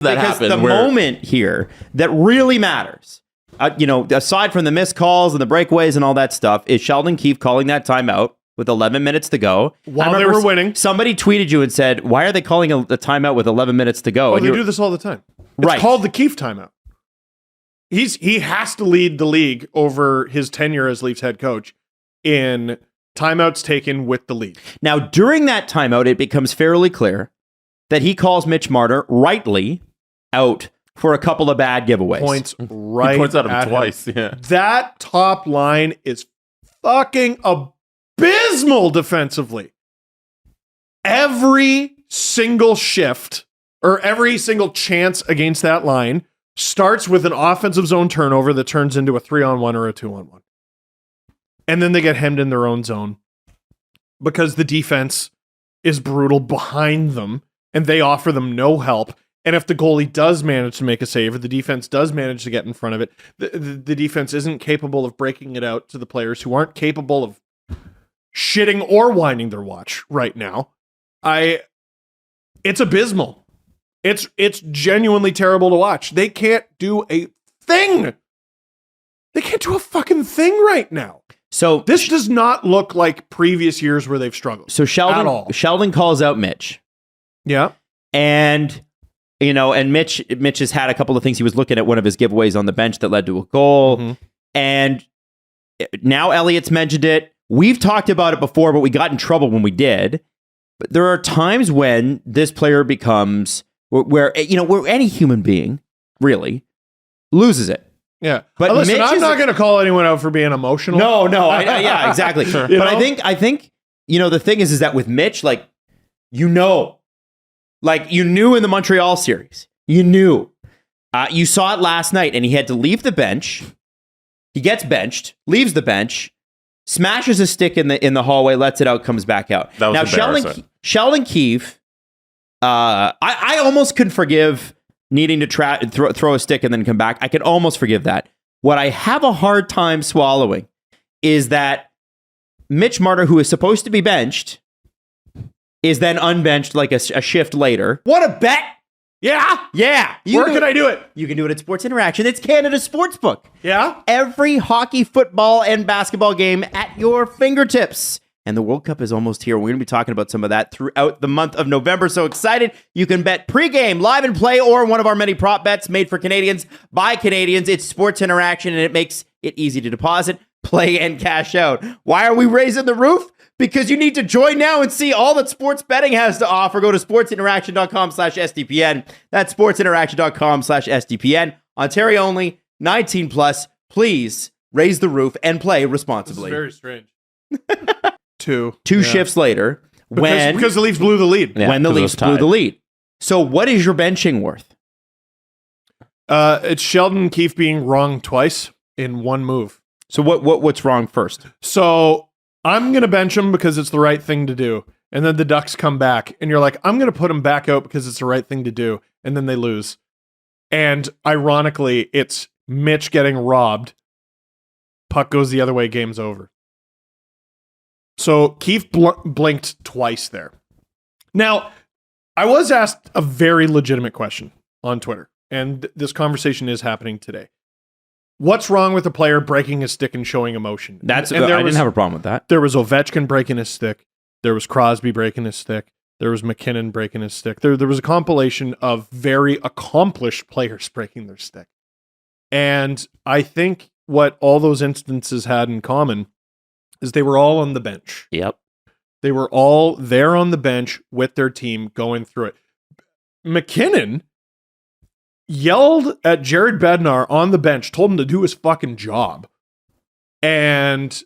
that because happened. The moment here that really matters, aside from the missed calls and the breakaways and all that stuff, is Sheldon Keefe calling that timeout with 11 minutes to go. While they were winning. Somebody tweeted you and said, why are they calling a timeout with 11 minutes to go? Oh, they do this all the time. It's called the Keefe timeout. He has to lead the league over his tenure as Leafs head coach in timeouts taken with the lead. Now, during that timeout, it becomes fairly clear that he calls Mitch Marner rightly out for a couple of bad giveaways. Points right he points at him at twice. Him. Yeah. That top line is fucking abysmal defensively. Every single shift or every single chance against that line starts with an offensive zone turnover that turns into a 3-on-1 or a 2-on-1. And then they get hemmed in their own zone because the defense is brutal behind them and they offer them no help. And if the goalie does manage to make a save or the defense does manage to get in front of it, the defense isn't capable of breaking it out to the players who aren't capable of shitting or winding their watch right now. It's abysmal. It's genuinely terrible to watch. They can't do a thing. They can't do a fucking thing right now. So this does not look like previous years where they've struggled. So Sheldon calls out Mitch. Yeah. And Mitch has had a couple of things. He was looking at one of his giveaways on the bench that led to a goal. Mm-hmm. And now Elliott's mentioned it. We've talked about it before, but we got in trouble when we did. But there are times when this player becomes where any human being really loses it. Yeah, but listen, I'm not going to call anyone out for being emotional. No, yeah, exactly. Sure. But I think the thing is that with Mitch, you knew in the Montreal series, you saw it last night, and he had to leave the bench. He gets benched, leaves the bench, smashes a stick in the hallway, lets it out, comes back out. That was now Sheldon Keefe. I almost could forgive needing to throw a stick and then come back. I could almost forgive that. What I have a hard time swallowing is that Mitch Marner, who is supposed to be benched, is then unbenched like a shift later. What a bet! Yeah. Where can I do it? You can do it at Sports Interaction. It's Canada's sportsbook. Yeah. Every hockey, football, and basketball game at your fingertips. And the World Cup is almost here. We're going to be talking about some of that throughout the month of November. So excited. You can bet pregame, live and play, or one of our many prop bets made for Canadians by Canadians. It's Sports Interaction, and it makes it easy to deposit, play, and cash out. Why are we raising the roof? Because you need to join now and see all that sports betting has to offer. Go to sportsinteraction.com/SDPN. That's sportsinteraction.com/SDPN. Ontario only, 19 plus. Please raise the roof and play responsibly. This is very strange. Two shifts later, because the Leafs blew the lead. Yeah, when the Leafs blew the lead. So what is your benching worth? It's Sheldon Keefe being wrong twice in one move. So what's wrong first? So I'm going to bench him because it's the right thing to do. And then the Ducks come back and you're like, I'm going to put him back out because it's the right thing to do. And then they lose. And ironically, it's Mitch getting robbed. Puck goes the other way, game's over. So Keefe blinked twice there. Now, I was asked a very legitimate question on Twitter, and this conversation is happening today. What's wrong with a player breaking his stick and showing emotion? I didn't have a problem with that. There was Ovechkin breaking his stick. There was Crosby breaking his stick. There was McKinnon breaking his stick. There was a compilation of very accomplished players breaking their stick. And I think what all those instances had in common is they were all on the bench. Yep. They were all there on the bench with their team going through it. McKinnon yelled at Jared Bednar on the bench, told him to do his fucking job, and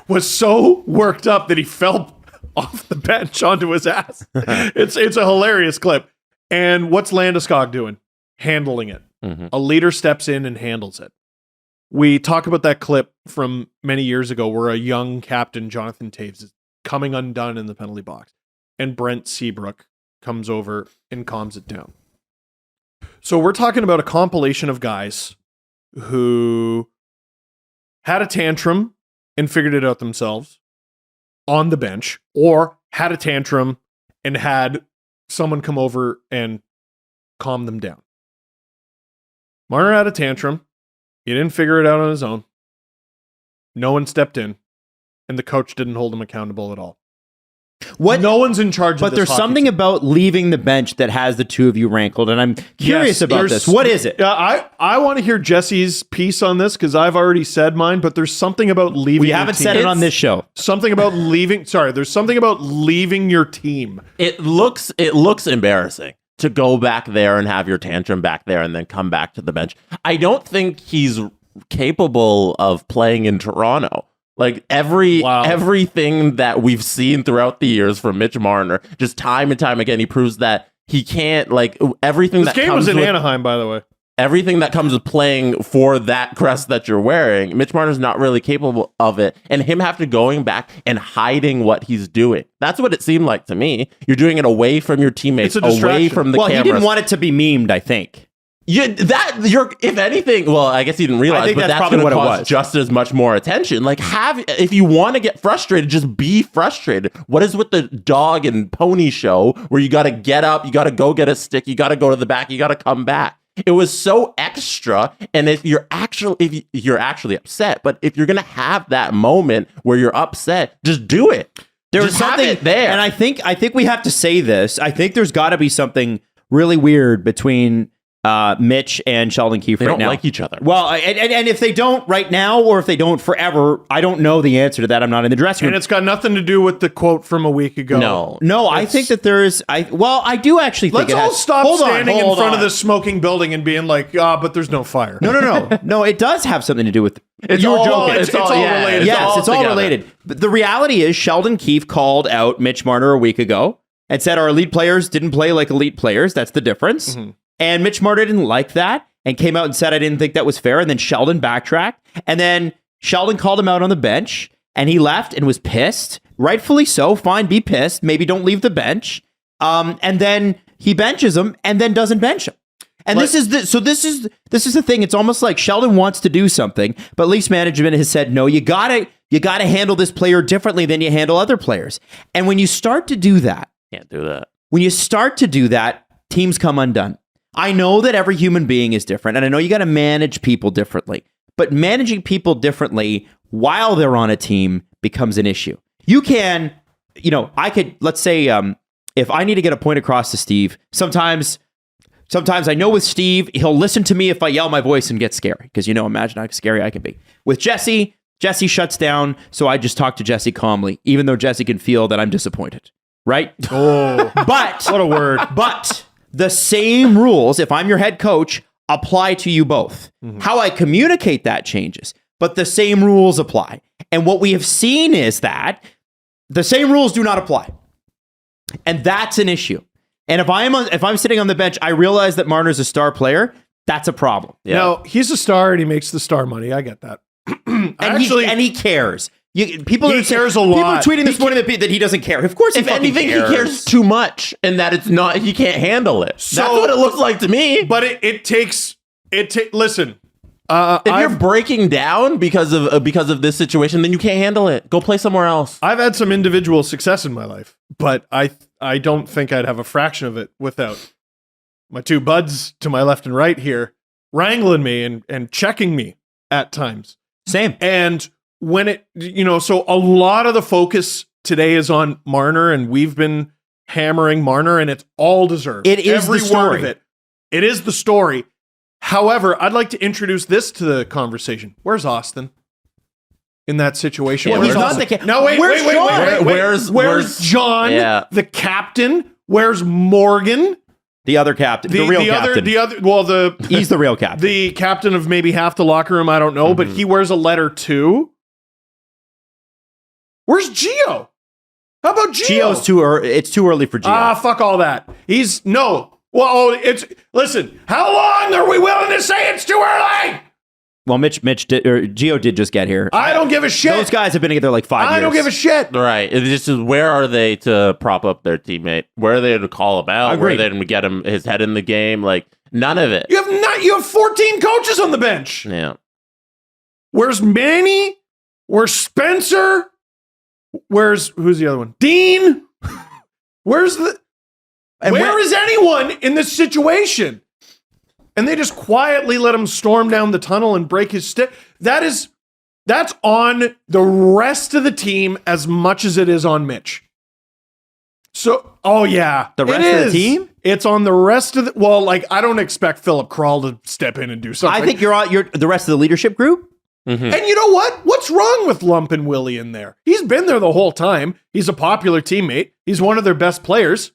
was so worked up that he fell off the bench onto his ass. It's a hilarious clip. And what's Landeskog doing? Handling it. Mm-hmm. A leader steps in and handles it. We talk about that clip from many years ago where a young captain, Jonathan Toews, is coming undone in the penalty box. And Brent Seabrook comes over and calms it down. So we're talking about a compilation of guys who had a tantrum and figured it out themselves on the bench, or had a tantrum and had someone come over and calm them down. Marner had a tantrum. He didn't figure it out on his own. No one stepped in, and the coach didn't hold him accountable at all. No one's in charge of this. But there's something about leaving the bench that has the two of you rankled, and I'm curious about this. What is it? I want to hear Jesse's piece on this because I've already said mine, but there's something about leaving. We haven't said it on this show. Something about leaving. Sorry, there's something about leaving your team. It looks embarrassing to go back there and have your tantrum back there and then come back to the bench. I don't think he's capable of playing in Toronto. Like everything that we've seen throughout the years from Mitch Marner, just time and time again, he proves that he can't, like, everything this that game was in Anaheim, by the way. Everything that comes with playing for that crest that you're wearing, Mitch Marner's not really capable of it. And him have to going back and hiding what he's doing. That's what it seemed like to me. You're doing it away from your teammates, away from the cameras. Well, he didn't want it to be memed, I think. If anything, well, I guess he didn't realize, but that's probably what it was. Just as much more attention. Like, if you want to get frustrated, just be frustrated. What is with the dog and pony show where you got to get up, you got to go get a stick, you got to go to the back, you got to come back? It was so extra. And if you're actually upset, but if you're gonna have that moment where you're upset, just do it. There's something there, and I think we have to say this. I think there's got to be something really weird between Mitch and Sheldon Keefe right now. They don't like each other. Well, and if they don't right now, or if they don't forever, I don't know the answer to that. I'm not in the dressing room. And it's got nothing to do with the quote from a week ago. No, I think that there is. I do actually think let's all stop standing in front of this smoking building and being like, but there's no fire. No, it does have something to do with. You were joking. It's all related. Yes, it's all related. But the reality is, Sheldon Keefe called out Mitch Marner a week ago and said our elite players didn't play like elite players. That's the difference. Mm-hmm. And Mitch Marner didn't like that and came out and said, I didn't think that was fair. And then Sheldon backtracked. And then Sheldon called him out on the bench and he left and was pissed. Rightfully so. Fine, be pissed. Maybe don't leave the bench. And then he benches him and then doesn't bench him. And this is the thing. It's almost like Sheldon wants to do something, but Leafs management has said, no, you gotta handle this player differently than you handle other players. And when you start to do that, can't do that. When you start to do that, teams come undone. I know that every human being is different, and I know you got to manage people differently, but managing people differently while they're on a team becomes an issue. You can, let's say, if I need to get a point across to Steve, sometimes I know with Steve, he'll listen to me if I yell my voice and get scary, because, imagine how scary I can be. With Jesse shuts down, so I just talk to Jesse calmly, even though Jesse can feel that I'm disappointed, right? Oh, but what a word. But the same rules, if I'm your head coach, apply to you both. Mm-hmm. How I communicate that changes, but the same rules apply. And what we have seen is that the same rules do not apply. And that's an issue. And if I'm sitting on the bench, I realize that Marner's a star player, that's a problem. Yeah. Now, he's a star and he makes the star money. I get that. And he cares. People cares a lot. People are tweeting this morning that he doesn't care. Of course, if anything, he cares too much, and that it's not. He can't handle it. So, that's what it looks like to me. But it takes. Listen, if you're breaking down because of this situation, then you can't handle it. Go play somewhere else. I've had some individual success in my life, but I don't think I'd have a fraction of it without my two buds to my left and right here wrangling me and checking me at times. Same. And when so a lot of the focus today is on Marner, and we've been hammering Marner, and it's all deserved. It is every the story. word of it. It is the story. However, I'd like to introduce this to the conversation. Where's Austin in that situation? Well, he's not the No, wait. Where's John, the captain? Where's Morgan? The other captain, the real captain. He's the real captain. The captain of maybe half the locker room, I don't know, but he wears a letter too. Where's Gio? How about Gio? Gio's too early. It's too early for Gio. Fuck all that. Listen, how long are we willing to say it's too early? Well, Gio did just get here. I don't give a shit. Those guys have been together like 5 years. I don't give a shit. Right. It's just, where are they to prop up their teammate? Where are they to call him out? Where are they to get his head in the game? Like, none of it. You have 14 coaches on the bench. Yeah. Where's Manny? Where's Spencer? Who's the other one? Dean? Where's the... And where is anyone in this situation? And they just quietly let him storm down the tunnel and break his stick. That's on the rest of the team as much as it is on Mitch. So, the rest of the team? It's on the rest of the. Well, like I don't expect Philip Krall to step in and do something. I think you're the rest of the leadership group. Mm-hmm. And you know what? What's wrong with lumping Willie in there? He's been there the whole time. He's a popular teammate. He's one of their best players.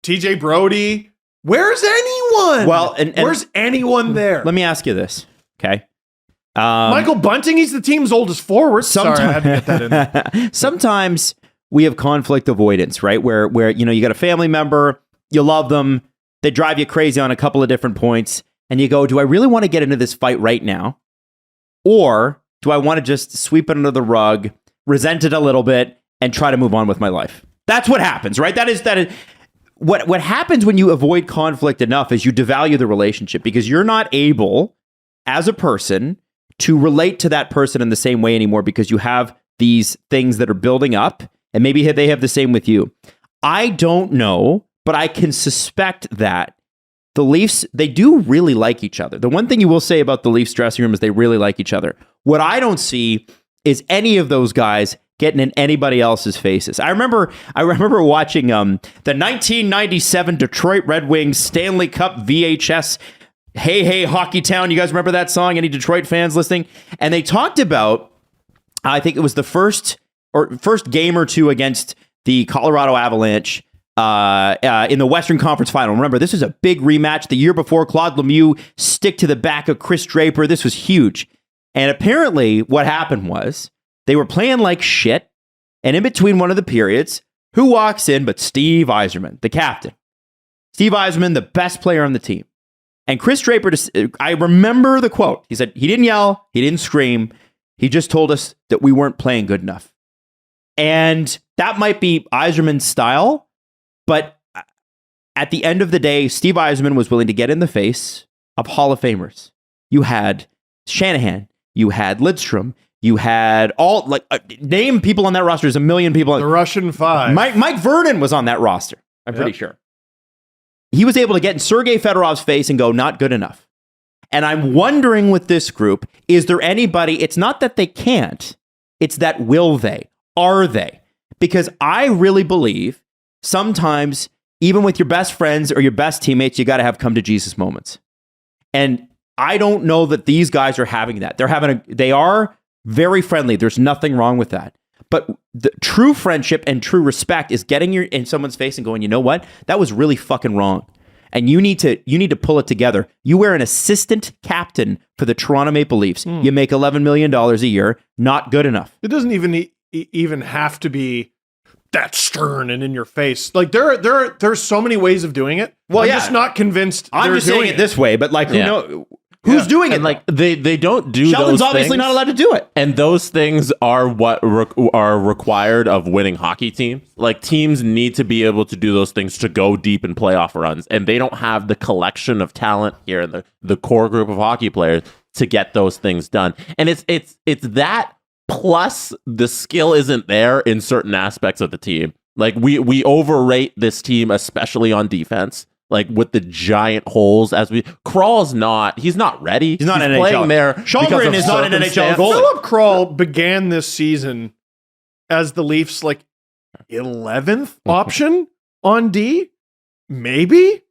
TJ Brody. Where's anyone? Well, and where's anyone there? Let me ask you this, okay? Michael Bunting, he's the team's oldest forward. Sorry, I had to get that in there. Sometimes we have conflict avoidance, right? Where you got a family member, you love them, they drive you crazy on a couple of different points, and you go, do I really want to get into this fight right now? Or do I want to just sweep it under the rug, resent it a little bit, and try to move on with my life? That's what happens, right? That is what happens when you avoid conflict enough is you devalue the relationship because you're not able, as a person, to relate to that person in the same way anymore because you have these things that are building up, and maybe they have the same with you. I don't know, but I can suspect that the Leafs, they do really like each other. The one thing you will say about the Leafs dressing room is they really like each other. What I don't see is any of those guys getting in anybody else's faces. I remember watching the 1997 Detroit Red Wings Stanley Cup VHS. Hey, hey, Hockey Town. You guys remember that song? Any Detroit fans listening? And they talked about, I think it was the first game or two against the Colorado Avalanche in the Western Conference Final. Remember, this was a big rematch. The year before, Claude Lemieux stick to the back of Chris Draper. This was huge. And apparently what happened was they were playing like shit. And in between one of the periods, who walks in but Steve Yzerman, the captain. Steve Yzerman, the best player on the team. And Chris Draper, I remember the quote. He said, he didn't yell, he didn't scream. He just told us that we weren't playing good enough. And that might be Yzerman's style, but at the end of the day, Steve Yzerman was willing to get in the face of Hall of Famers. You had Shanahan, you had Lidstrom, you had name people on that roster. There's a million people. The Russian Five. Mike Vernon was on that roster. I'm pretty sure. He was able to get in Sergei Fedorov's face and go, not good enough. And I'm wondering with this group, is there anybody, it's not that they can't, it's that will they? Are they? Because I really believe sometimes, even with your best friends or your best teammates, you got to have come to Jesus moments. And I don't know that these guys are having that. They are very friendly. There's nothing wrong with that. But the true friendship and true respect is getting in someone's face and going, you know what? That was really fucking wrong. And you need to pull it together. You were an assistant captain for the Toronto Maple Leafs. You make $11 million a year. Not good enough. It doesn't even have to be that stern and in your face. Like there's so many ways of doing it. Well, I'm just not convinced. I'm just saying it this way, but like who knows? Who's doing it? And like they don't do. Sheldon's those obviously things, not allowed to do it. and those things are what are required of winning hockey teams. Like teams need to be able to do those things to go deep in playoff runs, and they don't have the collection of talent here in the core group of hockey players to get those things done. And it's that plus the skill isn't there in certain aspects of the team. Like we overrate this team, especially on defense. Like with the giant holes Krall's he's not ready. He's not an playing NHL. there. Shalgren is not an NHL goalie. Philip Krall began this season as the Leafs 11th option on D. Maybe.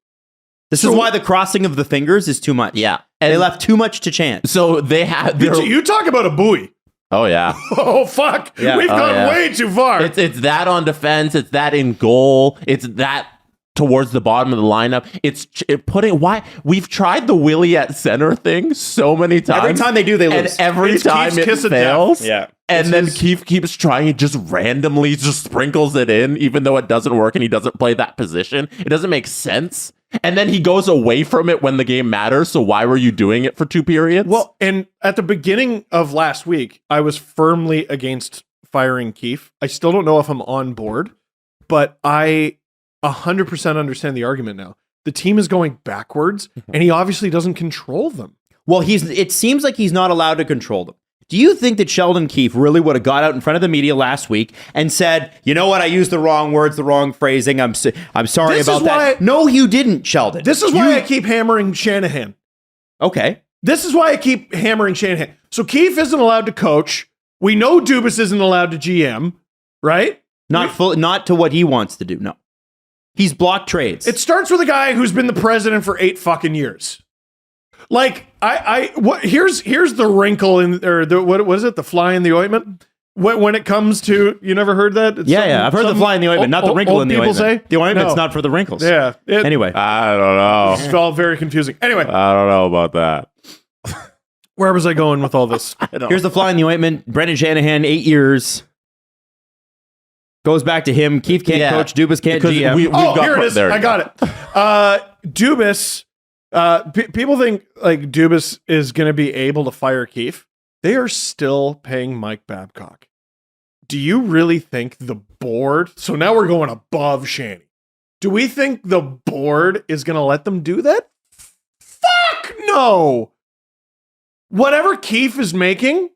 This is why the crossing of the fingers is too much. Yeah. And they left too much to chance. So they had you talk about a buoy. Oh yeah. Oh fuck. Yeah. We've gone way too far. It's that on defense, it's that in goal, it's that towards the bottom of the lineup. Why we've tried the Willie at center thing so many times. Every time they do, they lose. And every time it fails. Yeah. And then Keefe keeps trying, it just randomly just sprinkles it in, even though it doesn't work and he doesn't play that position. It doesn't make sense. And then he goes away from it when the game matters. So why were you doing it for 2 periods? Well, and at the beginning of last week, I was firmly against firing Keefe. I still don't know if I'm on board, but I 100% understand the argument now. The team is going backwards, and he obviously doesn't control them. Well, it seems like he's not allowed to control them. Do you think that Sheldon Keefe really would have got out in front of the media last week and said, you know what, I used the wrong words, the wrong phrasing. I'm sorry about that. No, you didn't, Sheldon. This is why I keep hammering Shanahan. Okay. This is why I keep hammering Shanahan. So Keefe isn't allowed to coach. We know Dubas isn't allowed to GM, right? Not to what he wants to do, no. He's blocked trades. It starts with a guy who's been the president for 8 fucking years. Like, here's the wrinkle what is it? The fly in the ointment? When it comes to, you never heard that? I've heard the fly in the ointment, not the wrinkle in the ointment. Say? The ointment's not for the wrinkles. Yeah. Anyway. I don't know. It's all very confusing. Anyway. I don't know about that. Where was I going with all this? Here's the fly in the ointment. Brendan Shanahan, 8 years. Goes back to him. Keefe can't coach. Dubas can't GM. Here it is. I got it. Dubas, people think like Dubas is going to be able to fire Keefe. They are still paying Mike Babcock. Do you really think the board... So now we're going above Shanny. Do we think the board is going to let them do that? Fuck no! Whatever Keefe is making,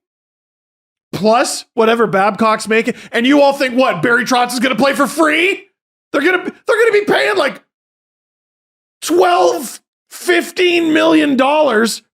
plus whatever Babcock's making, and you all think what? Barry Trotz is going to play for free? They're going to be paying like $12-15 million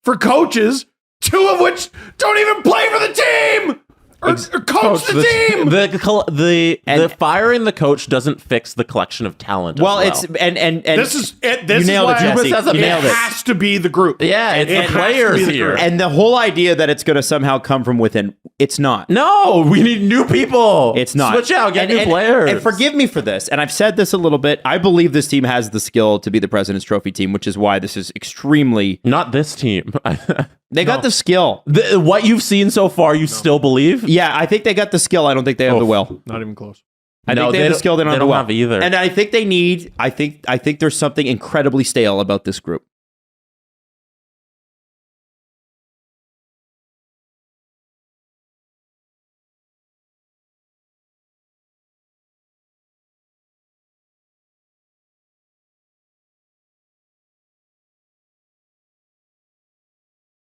for coaches, 2 of which don't even play for the team or coach the team. The firing the coach doesn't fix the collection of talent. It's and this is it. You nailed it, Jesse. It has to be the group. Yeah, it's the players here. And the whole idea that it's going to somehow come from within, it's not. No, we need new people. It's not. Switch out, get new players. And forgive me for this, and I've said this a little bit. I believe this team has the skill to be the President's Trophy team, which is why this is extremely... Not this team. They got the skill. What you've seen so far, you still believe? Yeah, I think they got the skill. I don't think they have the will. Not even close. I think they have the skill. They don't have the will either. And I think they need. I think there's something incredibly stale about this group.